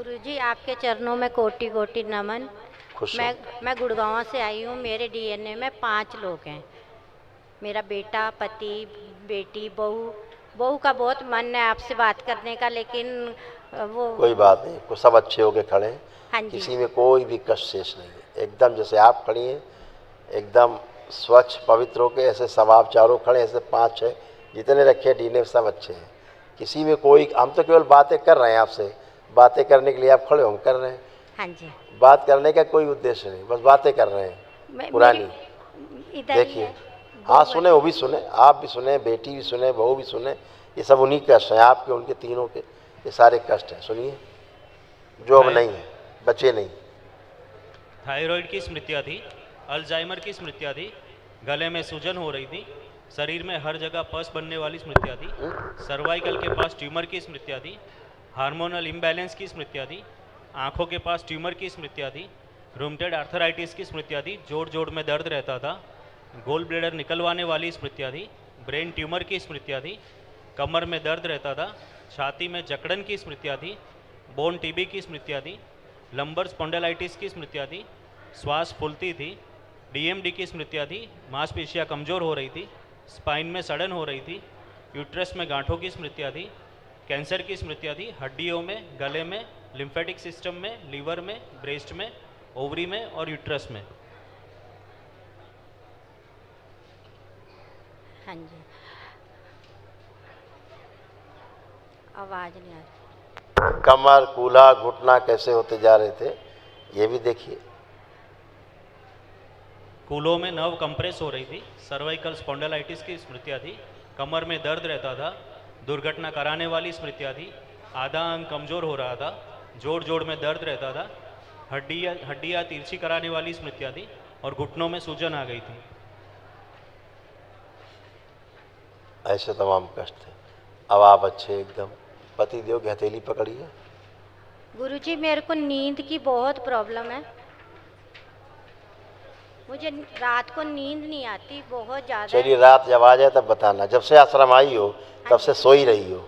गुरुजी आपके चरणों में कोटि कोटि नमन। खुश मैं हो। मैं गुड़गांव से आई हूँ। मेरे डीएनए में 5 लोग हैं। मेरा बेटा, पति, बेटी, बहू। बहू का बहुत मन है आपसे बात करने का, लेकिन वो कोई बात नहीं, को सब अच्छे होके खड़े हैं। हाँ जी। किसी में कोई भी कष्ट शेष नहीं है। एकदम जैसे आप खड़ी हैं, एकदम स्वच्छ पवित्र होके ऐसे सब आप चारों खड़े हैं, ऐसे 5-6 जितने रखे डीएनए सब अच्छे हैं। किसी में कोई, हम तो केवल बातें कर रहे हैं आपसे, बातें करने के लिए आप खड़े हो, हम कर रहे हैं। हाँ जी। बात करने का कोई उद्देश्य नहीं, बस बातें कर रहे हैं पुरानी। इधर ही देखिए, है। हाँ सुने, वो भी सुने, आप भी सुने, बेटी भी सुने, बहू भी सुने। ये सब उन्हीं कष्ट हैं, आपके उनके तीनों के, ये सारे कष्ट हैं। सुनिए, जो अब नहीं है, बचे नहीं। थायराइड की स्मृतियाँ थी, अल्जाइमर की स्मृतियाँ थी, गले में सूजन हो रही थी, शरीर में हर जगह पस बनने वाली स्मृतियाँ थी, सर्वाइकल के पास ट्यूमर की स्मृतियाँ थी, हार्मोनल इम्बैलेंस की स्मृतियाँ थी, आंखों के पास ट्यूमर की स्मृतियाँ थी, रूमटेड आर्थराइटिस की स्मृतियाँ थी, जोड़ जोड़ में दर्द रहता था, गोल ब्लेडर निकलवाने वाली स्मृतियाँ थी, ब्रेन ट्यूमर की स्मृतियाँ थी, कमर में दर्द रहता था, छाती में जकड़न की स्मृतियाँ थी, बोन टीबी की स्मृतियाँ थी, लंबर स्पॉन्डिलाइटिस की स्मृतियाँ थी, श्वास फूलती थी, डीएमडी की स्मृतियाँ थी, मांसपेशियाँ कमज़ोर हो रही थी, स्पाइन में सड़न हो रही थी, यूट्रस में गांठों की स्मृतियाँ थी, कैंसर की स्मृतियाँ थी, हड्डियों में, गले में, लिम्फेटिक सिस्टम में, लीवर में, ब्रेस्ट में, ओवरी में और यूट्रस में। हाँ जी। आवाज़ नहीं आ रही। कमर, कूल्हा, घुटना कैसे होते जा रहे थे, ये भी देखिए। कूलों में नर्व कंप्रेस हो रही थी, सर्वाइकल स्पॉन्डिलाइटिस की स्मृतियाँ थी, कमर में दर्द रहता था, दुर्घटना कराने वाली स्मृतियाँ थी, आधा अंग कमज़ोर हो रहा था, जोड़ जोड़ में दर्द रहता था, हड्डियाँ तिरछी कराने वाली स्मृतियाँ थी और घुटनों में सूजन आ गई थी। ऐसे तमाम कष्ट थे। अब आप अच्छे एकदम। पति देव की हथेली पकड़िए। गुरुजी मेरे को नींद की बहुत प्रॉब्लम है। मुझे रात को नींद नहीं आती, बहुत ज़्यादा। चलिए, रात जब आ जाए तब बताना। जब से आश्रम आई हो तब से सो ही रही हो।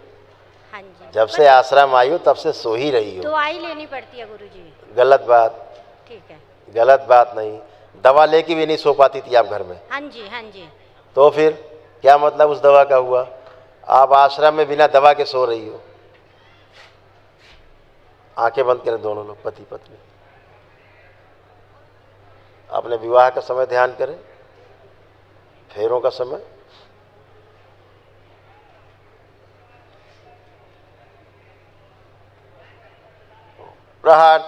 हाँ जी। जब से आश्रम आई हो तब से सो ही रही हो। दवाई लेनी पड़ती है गुरुजी। गलत बात। ठीक है। गलत बात नहीं, दवा लेके भी नहीं सो पाती थी आप घर में। हाँ जी, हाँ जी। तो फिर क्या मतलब उस दवा का हुआ? आप आश्रम में बिना दवा के सो रही हो। आंखें बंद करें दोनों लोग, पति पत्नी। अपने विवाह का समय ध्यान करें, फेरों का समय। प्रहार।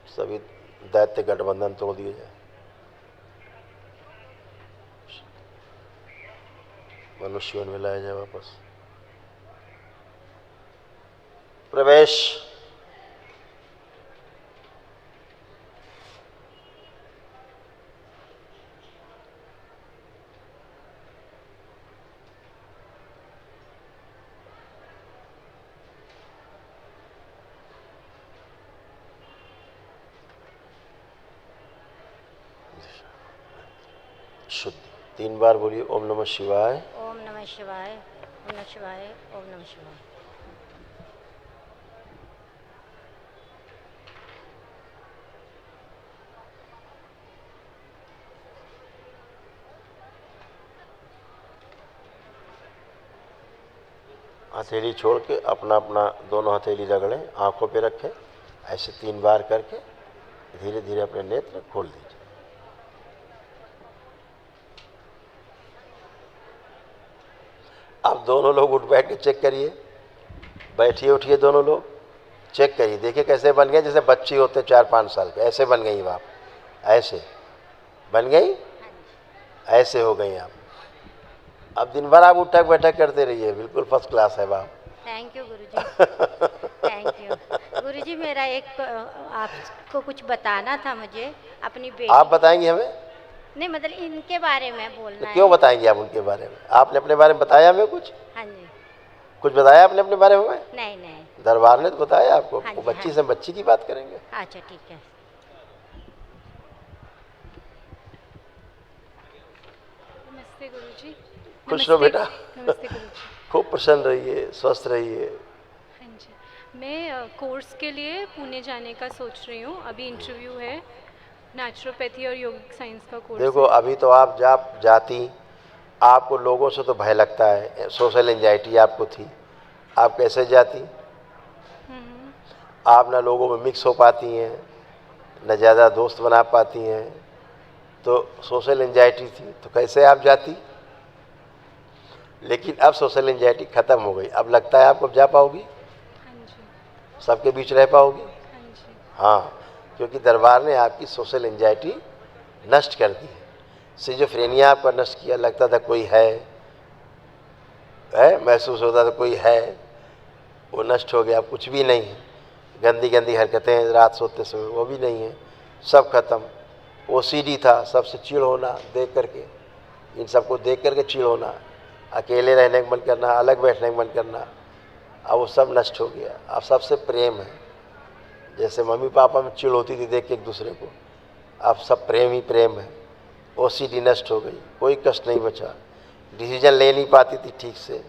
सभी दैत्य गठबंधन तोड़ दिए जाए। मनुष्यों में लाया जाए वापस। प्रवेश। शुद्ध 3 बार बोलिए। ओम नमः शिवाय। ओम नमः शिवाय, ओम नमः शिवाय, ओम नमः शिवाय। हथेली छोड़ के अपना अपना दोनों हथेली रगड़ें, आंखों पे रखें, ऐसे 3 बार करके धीरे धीरे अपने नेत्र खोल दीजिए। अब दोनों लोग उठ बैठ के चेक करिए। बैठिए उठिए दोनों लोग, चेक करिए, देखिए कैसे बन गए। जैसे बच्ची होते 4-5 साल के, ऐसे बन गई आप। ऐसे बन गई, ऐसे हो गई आप। अब दिन भर आप उठक बैठक करते रहिए, बिल्कुल फर्स्ट क्लास है बाप। Thank you guruji. Thank you guruji. मेरा एक आपको कुछ बताना था मुझे, अपनी बेटी। आप बताएंगे हमें? नहीं, मतलब इनके बारे में बोलना तो क्यों है। बताएंगे आप उनके बारे में? आपने अपने बारे में बताया हमें कुछ? हाँ जी। कुछ बताया आपने अपने बारे में हमें? नहीं नहीं। दरबार ने तो बताया आपको। हाँ वो जी, बच्ची हाँ से बच्ची की बात करेंगे। अच्छा ठीक है। नमस्ते गुरुजी। खुश रहो बेटा। नमस्ते गुरुजी। खूब प्रसन्न रहिए, स्वस्थ रहिए। हाँ जी। मैं कोर्स के लिए पुणे जाने का सोच रही हूँ। अभी इंटरव्यू है, नेचुरोपैथी और योगिक साइंस का कोर्स देखो है। अभी तो आप जाती, आपको लोगों से तो भय लगता है, सोशल एंजाइटी आपको थी, आप कैसे जाती? आप ना लोगों में मिक्स हो पाती हैं, न ज़्यादा दोस्त बना पाती हैं, तो सोशल एंजाइटी थी तो कैसे आप जाती? लेकिन अब सोशल एंजाइटी ख़त्म हो गई, अब लगता है आप अब जा पाओगी, हाँ जी। सबके बीच रह पाओगी। हाँ जी। हाँ, क्योंकि दरबार ने आपकी सोशल एंजाइटी नष्ट कर दी है। सिजोफ्रेनिया आपका नष्ट किया, लगता था कोई है महसूस होता था कोई है, वो नष्ट हो गया, अब कुछ भी नहीं है। गंदी गंदी हरकतें रात सोते समय वो भी नहीं है, सब खत्म। ओसीडी था, सबसे चिढ़ होना देख करके, इन सबको देख करके चिढ़ होना, अकेले रहने का मन करना, अलग बैठने का मन करना, अब वो सब नष्ट हो गया। अब सबसे प्रेम है, जैसे मम्मी पापा में चिढ़ होती थी देख के एक दूसरे को, अब सब प्रेम ही प्रेम है। ओसीडी नष्ट हो गई, कोई कष्ट नहीं बचा, डिसीजन ले नहीं पाती थी ठीक से,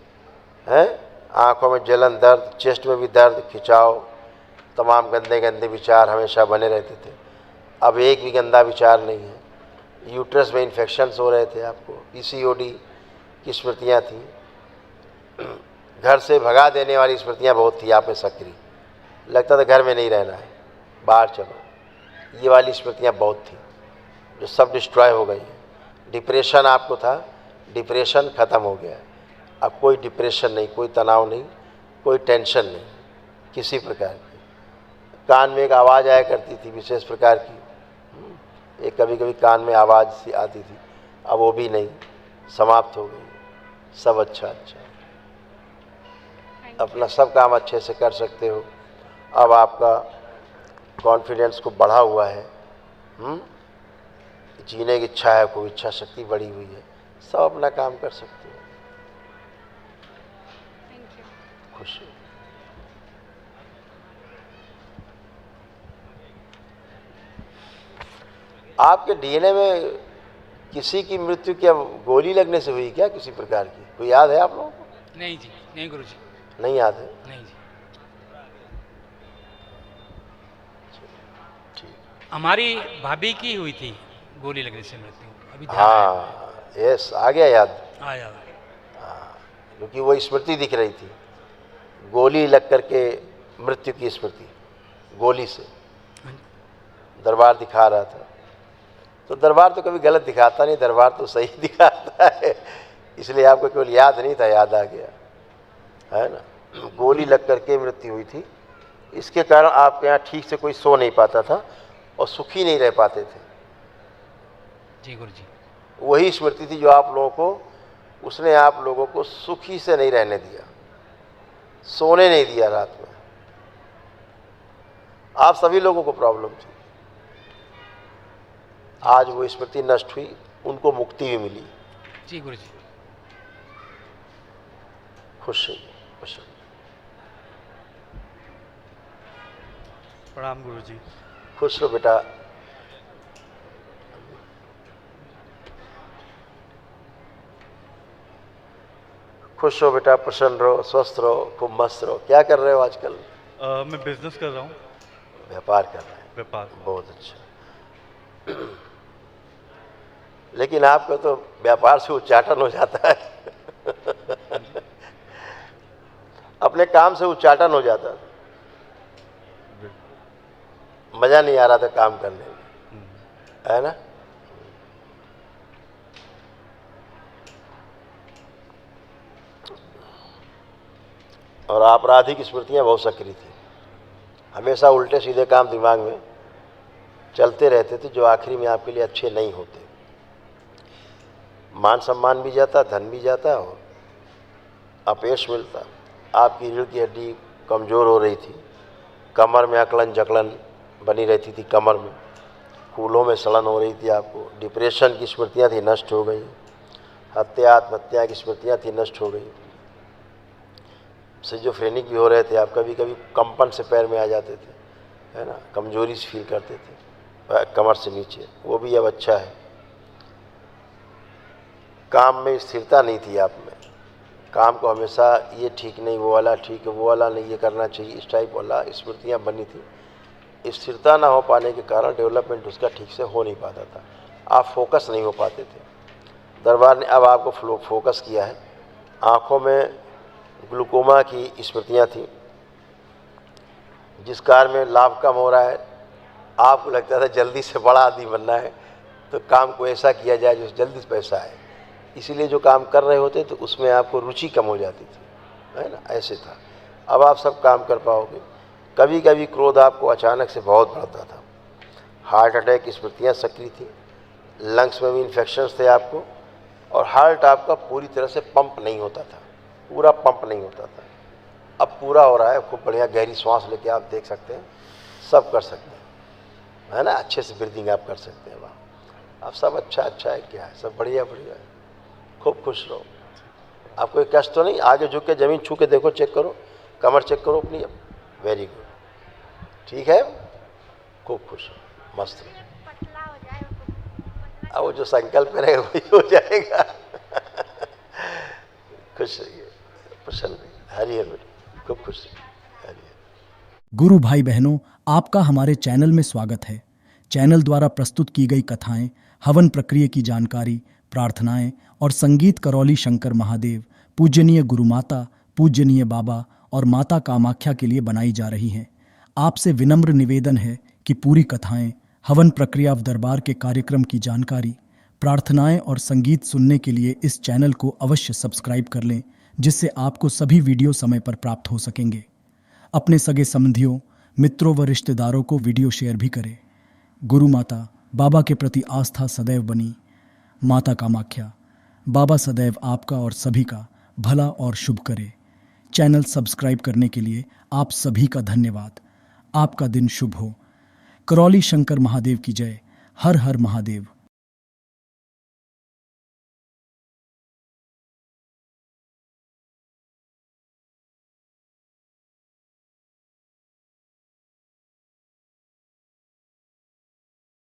हैं, आँखों में जलन, दर्द, चेस्ट में भी दर्द, खिंचाव, तमाम गंदे गंदे विचार हमेशा बने रहते थे। अब एक भी गंदा विचार नहीं है। यूट्रस में इन्फेक्शंस हो रहे थे आपको, पीसीओडी की स्मृतियाँ थी, घर से भगा देने वाली स्मृतियाँ बहुत थी आप में सक्रिय, लगता था घर में नहीं रहना है, बाहर चलो, ये वाली स्मृतियाँ बहुत थी जो सब डिस्ट्रॉय हो गई हैं। डिप्रेशन आपको था, डिप्रेशन ख़त्म हो गया है, अब कोई डिप्रेशन नहीं, कोई तनाव नहीं, कोई टेंशन नहीं किसी प्रकार की। कान में एक आवाज़ आया करती थी विशेष प्रकार की, एक कभी कभी कान में आवाज़ सी आती थी, अब वो भी नहीं, समाप्त हो गई। सब अच्छा अच्छा, अपना सब काम अच्छे से कर सकते हो। अब आपका कॉन्फिडेंस को बढ़ा हुआ है, जीने की इच्छा है, कोई इच्छा शक्ति बढ़ी हुई है, सब अपना काम कर सकते हो। Thank you. खुश हो। आपके डीएनए में किसी की मृत्यु क्या गोली लगने से हुई क्या, किसी प्रकार की कोई याद है आप लोगों को? नहीं जी, नहीं गुरु जी, नहीं याद है? नहीं जी। ठीक। हमारी भाभी की हुई थी गोली लगने से मृत्यु, अभी ध्यान हाँ, यस, आ गया याद, आया। क्योंकि वो स्मृति दिख रही थी, गोली लग करके मृत्यु की स्मृति, गोली से दरबार दिखा रहा था। तो दरबार तो कभी गलत दिखाता नहीं, दरबार तो सही दिखाता है, इसलिए आपको केवल याद नहीं था, याद आ गया, है ना। गोली लग करके मृत्यु हुई थी, इसके कारण आपके यहाँ ठीक से कोई सो नहीं पाता था और सुखी नहीं रह पाते थे। जी गुरु जी। वही स्मृति थी जो आप लोगों को, उसने आप लोगों को सुखी से नहीं रहने दिया, सोने नहीं दिया रात में। आप सभी लोगों को प्रॉब्लम थी, आज वो स्मृति नष्ट हुई, उनको मुक्ति भी मिली। जी गुरु जी। खुश रहिए, खुश रहिए। प्रणाम गुरुजी। खुश रहो बेटा। खुश रहो बेटा, प्रसन्न रहो, स्वस्थ रहो, खूब मस्त रहो। क्या कर रहे हो आजकल? मैं बिजनेस कर रहा हूँ। व्यापार कर रहे हैं, व्यापार। बहुत अच्छा। लेकिन आपका तो व्यापार से उच्चाटन हो जाता है। अपने काम से उच्चाटन हो जाता है, मजा नहीं आ रहा था काम करने में, है ना। और आपराधिक स्मृतियां बहुत सक्रिय थी, हमेशा उल्टे सीधे काम दिमाग में चलते रहते थे जो आखिरी में आपके लिए अच्छे नहीं होते। मान सम्मान भी जाता, धन भी जाता और अपयश मिलता। आपकी रीढ़ की हड्डी कमज़ोर हो रही थी, कमर में अकलन जकलन बनी रहती थी, कमर में फूलों में सड़न हो रही थी आपको। डिप्रेशन की स्मृतियाँ थी, नष्ट हो गई। हत्या आत्महत्या की स्मृतियाँ थी, नष्ट हो गई। सिजोफ्रेनिक भी हो रहे थे आप, कभी कभी कंपन से पैर में आ जाते थे, है ना, कमजोरी से फील करते थे कमर से नीचे, वो भी अब अच्छा है। काम में स्थिरता नहीं थी आप में, काम को हमेशा ये ठीक नहीं, वो वाला ठीक है, वो वाला नहीं, ये करना चाहिए, इस टाइप वाला स्मृतियाँ बनी थी। स्थिरता ना हो पाने के कारण डेवलपमेंट उसका ठीक से हो नहीं पाता था, आप फोकस नहीं हो पाते थे। दरबार ने अब आपको फोकस किया है। आँखों में ग्लूकोमा की स्मृतियाँ थी, जिस कार्य में लाभ कम हो रहा है, आपको लगता था जल्दी से बड़ा आदमी बनना है तो काम को ऐसा किया जाए जो जल्दी से पैसा आए, इसीलिए जो काम कर रहे होते तो उसमें आपको रुचि कम हो जाती थी, है ना, ऐसे था। अब आप सब काम कर पाओगे। कभी कभी क्रोध आपको अचानक से बहुत बढ़ता था, हार्ट अटैक की स्मृतियाँ सक्रिय थी, लंग्स में भी इन्फेक्शंस थे आपको, और हार्ट आपका पूरी तरह से पंप नहीं होता था, पूरा पंप नहीं होता था। अब पूरा हो रहा है, खूब बढ़िया गहरी सांस लेके आप देख सकते हैं, सब कर सकते हैं, है ना, अच्छे से ब्रीदिंग आप कर सकते हैं। वहाँ अब सब अच्छा है, क्या है, सब बढ़िया है, खूब खुश रहो। आपको कोई कष्ट तो नहीं, आगे झुक के ज़मीन छू के देखो, चेक करो, कमर चेक करो अपनी, अब वेरी गुड, ठीक है, खूब खुश रहो, मस्त रहो। अब वो जो संकल्प करेगा वही हो जाएगा। खुश रहिए, प्रसन्न रहिए, हरि हर बोलिए, खूब खुश रहिए, हरि हर। गुरु भाई बहनों, आपका हमारे चैनल में स्वागत है। चैनल द्वारा प्रस्तुत की गई कथाएं, हवन प्रक्रिया की जानकारी, प्रार्थनाएं और संगीत करौली शंकर महादेव, पूजनीय गुरु माता, पूजनीय बाबा और माता कामाख्या के लिए बनाई जा रही हैं। आपसे विनम्र निवेदन है कि पूरी कथाएं, हवन प्रक्रिया दरबार के कार्यक्रम की जानकारी, प्रार्थनाएं और संगीत सुनने के लिए इस चैनल को अवश्य सब्सक्राइब कर लें, जिससे आपको सभी वीडियो समय पर प्राप्त हो सकेंगे। अपने सगे संबंधियों, मित्रों व रिश्तेदारों को वीडियो शेयर भी करें। गुरु माता, बाबा के प्रति आस्था सदैव बनी। माता कामाख्या, बाबा सदैव आपका और सभी का भला और शुभ करे। चैनल सब्सक्राइब करने के लिए आप सभी का धन्यवाद। आपका दिन शुभ हो। करौली शंकर महादेव की जय। हर हर महादेव।